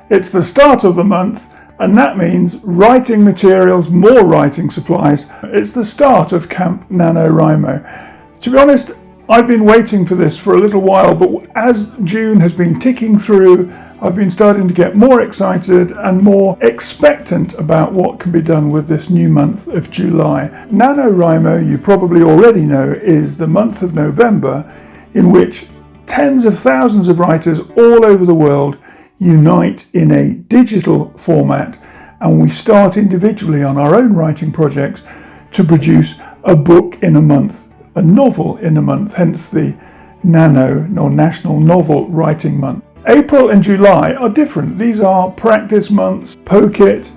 It's the start of the month, and that means writing materials, more writing supplies. It's the start of Camp Nanowrimo. To be honest, I've been waiting for this for a little while, but as June has been ticking through, I've been starting to get more excited and more expectant about what can be done with this new month of July. NaNoWriMo, you probably already know, is the month of November in which tens of thousands of writers all over the world unite in a digital format, and we start individually on our own writing projects to produce a book in a month, a novel in a month, hence the Nano or National Novel Writing Month. April and July are different. These are practice months, poke it,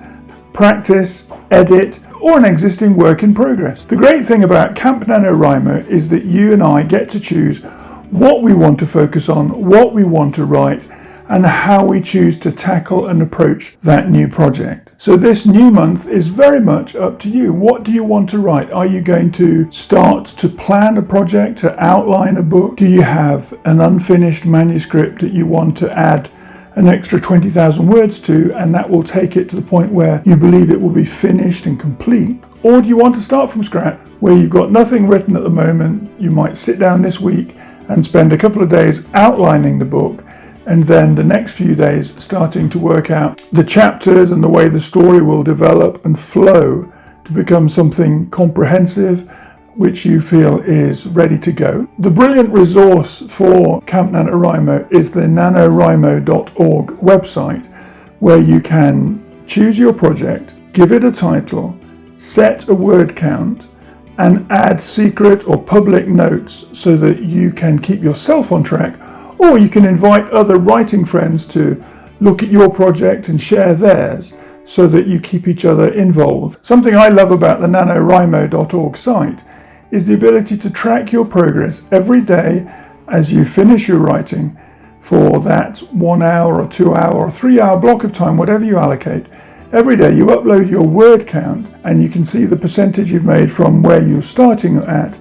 practice, edit, or an existing work in progress. The great thing about Camp NaNoWriMo is that you and I get to choose what we want to focus on, what we want to write, and how we choose to tackle and approach that new project. So this new month is very much up to you. What do you want to write? Are you going to start to plan a project, to outline a book? Do you have an unfinished manuscript that you want to add an extra 20,000 words to, and that will take it to the point where you believe it will be finished and complete? Or do you want to start from scratch, where you've got nothing written at the moment? You might sit down this week and spend a couple of days outlining the book, and then the next few days starting to work out the chapters and the way the story will develop and flow to become something comprehensive which you feel is ready to go. The brilliant resource for Camp NaNowRIMO is the nanowrimo.org website, where you can choose your project, give it a title, set a word count, and add secret or public notes so that you can keep yourself on track. Or you can invite other writing friends to look at your project and share theirs so that you keep each other involved. Something I love about the nanowrimo.org site is the ability to track your progress every day as you finish your writing for that 1 hour or 2 hour or 3 hour block of time, whatever you allocate. Every day you upload your word count and you can see the percentage you've made from where you're starting at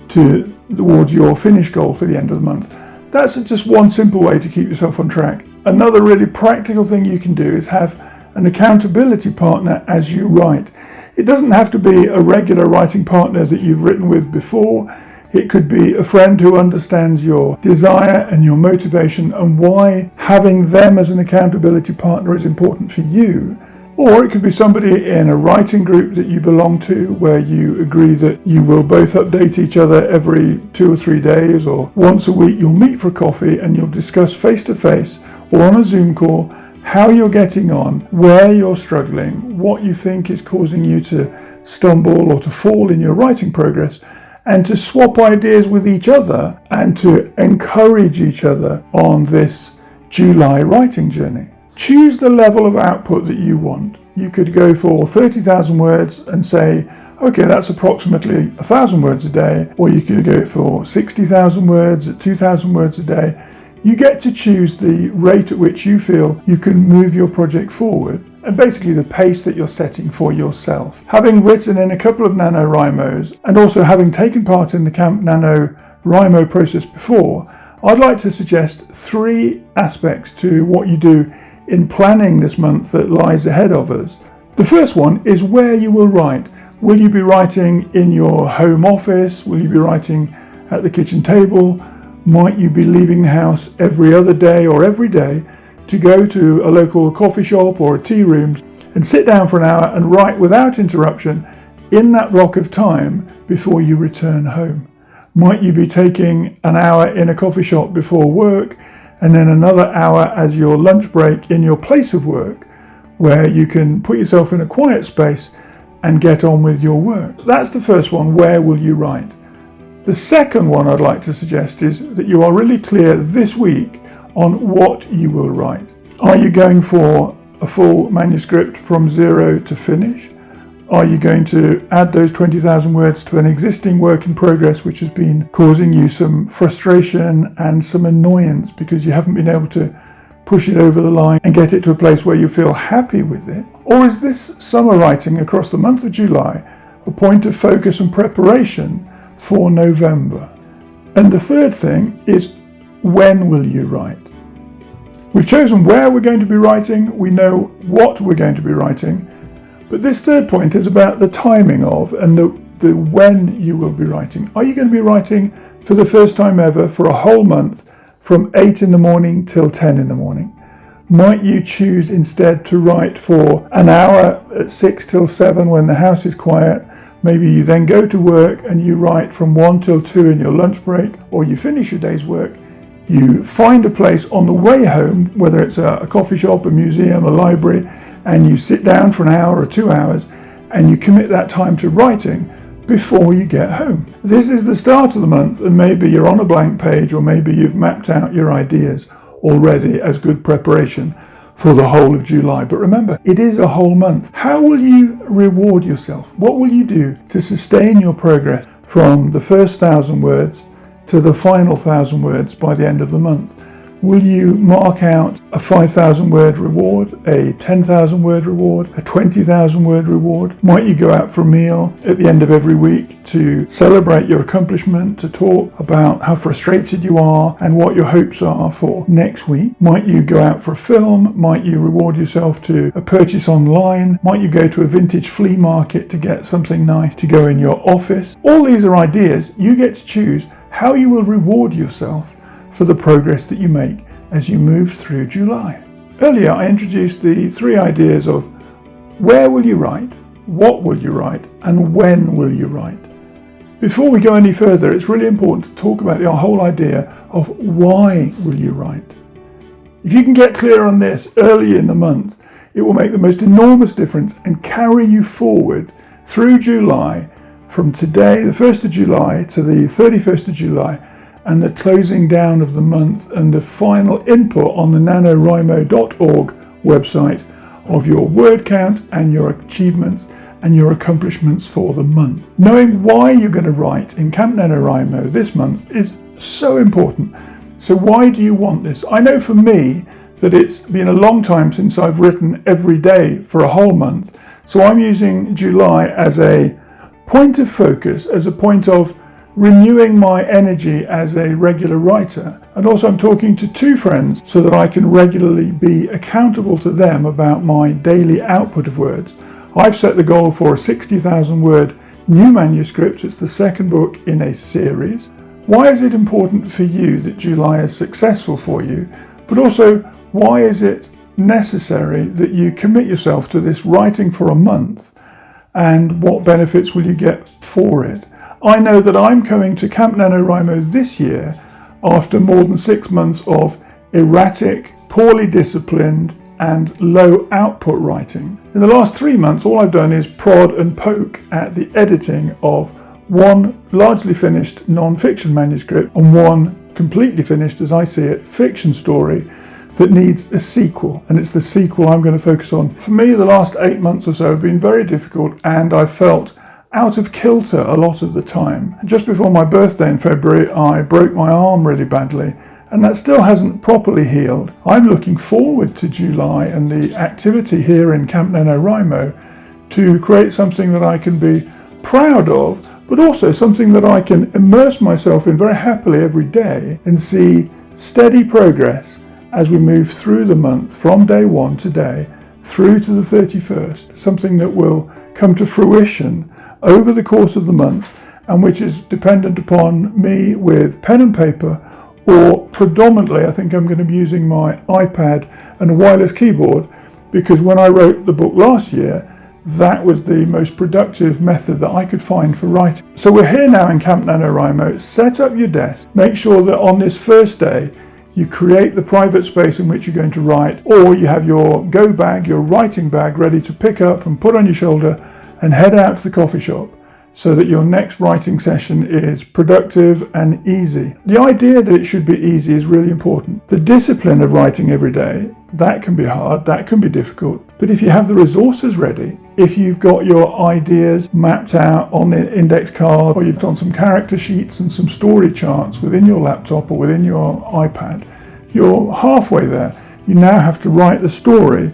towards your finish goal for the end of the month. That's just one simple way to keep yourself on track. Another really practical thing you can do is have an accountability partner as you write. It doesn't have to be a regular writing partner that you've written with before. It could be a friend who understands your desire and your motivation and why having them as an accountability partner is important for you. Or it could be somebody in a writing group that you belong to, where you agree that you will both update each other every 2 or 3 days, or once a week you'll meet for coffee and you'll discuss face to face or on a Zoom call how you're getting on, where you're struggling, what you think is causing you to stumble or to fall in your writing progress, and to swap ideas with each other and to encourage each other on this July writing journey. Choose the level of output that you want. You could go for 30,000 words and say, okay, that's approximately 1,000 words a day, or you could go for 60,000 words at 2,000 words a day. You get to choose the rate at which you feel you can move your project forward, and basically the pace that you're setting for yourself. Having written in a couple of NaNoWriMos, and also having taken part in the Camp NaNoWriMo process before, I'd like to suggest 3 aspects to what you do in planning this month that lies ahead of us. The first one is where you will write. Will you be writing in your home office? Will you be writing at the kitchen table? Might you be leaving the house every other day or every day to go to a local coffee shop or a tea room and sit down for an hour and write without interruption in that block of time before you return home? Might you be taking an hour in a coffee shop before work and then another hour as your lunch break in your place of work, where you can put yourself in a quiet space and get on with your work? That's the first one. Where will you write? The second one I'd like to suggest is that you are really clear this week on what you will write. Are you going for a full manuscript from zero to finish? Are you going to add those 20,000 words to an existing work in progress which has been causing you some frustration and some annoyance because you haven't been able to push it over the line and get it to a place where you feel happy with it? Or is this summer writing across the month of July a point of focus and preparation for November? And the third thing is, when will you write? We've chosen where we're going to be writing, we know what we're going to be writing, but this third point is about the timing of and the when you will be writing. Are you going to be writing for the first time ever for a whole month from 8 in the morning till 10 in the morning? Might you choose instead to write for an hour at 6 till 7 when the house is quiet? Maybe you then go to work and you write from 1 till 2 in your lunch break, or you finish your day's work. You find a place on the way home, whether it's a coffee shop, a museum, a library, and you sit down for an hour or 2 hours and you commit that time to writing before you get home. This is the start of the month, and maybe you're on a blank page, or maybe you've mapped out your ideas already as good preparation for the whole of July. But remember, it is a whole month. How will you reward yourself? What will you do to sustain your progress from the first 1,000 words to the final 1,000 words by the end of the month? Will you mark out a 5,000 word reward, a 10,000 word reward, a 20,000 word reward? Might you go out for a meal at the end of every week to celebrate your accomplishment, to talk about how frustrated you are and what your hopes are for next week? Might you go out for a film? Might you reward yourself to a purchase online? Might you go to a vintage flea market to get something nice to go in your office? All these are ideas. You get to choose how you will reward yourself for the progress that you make as you move through July. Earlier, I introduced the 3 ideas of where will you write, what will you write, and when will you write. Before we go any further, it's really important to talk about the whole idea of why will you write. If you can get clear on this early in the month, it will make the most enormous difference and carry you forward through July, from today, the 1st of July, to the 31st of July, and the closing down of the month and the final input on the nanowrimo.org website of your word count and your achievements and your accomplishments for the month. Knowing why you're going to write in Camp Nanowrimo this month is so important. So why do you want this? I know for me that it's been a long time since I've written every day for a whole month. So I'm using July as a point of focus, as a point of renewing my energy as a regular writer. And also I'm talking to 2 friends so that I can regularly be accountable to them about my daily output of words. I've set the goal for a 60,000 word new manuscript. It's the 2nd book in a series. Why is it important for you that July is successful for you? But also, why is it necessary that you commit yourself to this writing for a month? And what benefits will you get for it? I know that I'm coming to Camp Nanowrimo this year after more than 6 months of erratic, poorly disciplined and low output writing. In the last 3 months, all I've done is prod and poke at the editing of 1 largely finished non-fiction manuscript and 1 completely finished, as I see it, fiction story that needs a sequel, and it's the sequel I'm going to focus on. For me, the last 8 months or so have been very difficult, and I felt out of kilter a lot of the time. Just before my birthday in February, I broke my arm really badly, and that still hasn't properly healed. I'm looking forward to July and the activity here in Camp Nanowrimo to create something that I can be proud of, but also something that I can immerse myself in very happily every day and see steady progress as we move through the month from day 1 today through to the 31st, something that will come to fruition over the course of the month and which is dependent upon me with pen and paper, or predominantly I think I'm going to be using my iPad and a wireless keyboard, because when I wrote the book last year, that was the most productive method that I could find for writing. So we're here now in Camp Nanowrimo. Set up your desk. Make sure that on this first day you create the private space in which you're going to write, or you have your go bag, your writing bag, ready to pick up and put on your shoulder and head out to the coffee shop so that your next writing session is productive and easy. The idea that it should be easy is really important. The discipline of writing every day, that can be hard, that can be difficult. But if you have the resources ready, if you've got your ideas mapped out on an index card, or you've done some character sheets and some story charts within your laptop or within your iPad, you're halfway there. You now have to write the story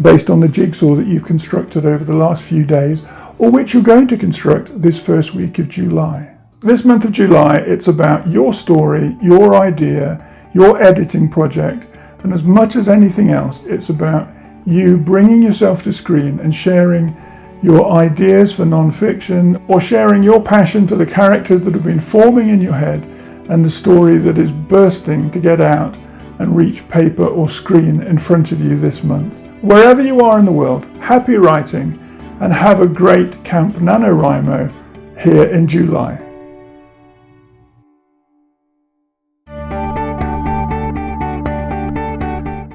based on the jigsaw that you've constructed over the last few days, or which you're going to construct this first week of July. This month of July, it's about your story, your idea, your editing project, And as much as anything else, it's about you bringing yourself to screen and sharing your ideas for non-fiction, or sharing your passion for the characters that have been forming in your head and the story that is bursting to get out and reach paper or screen in front of you this month. Wherever you are in the world, happy writing, and have a great Camp NaNoWriMo here in July.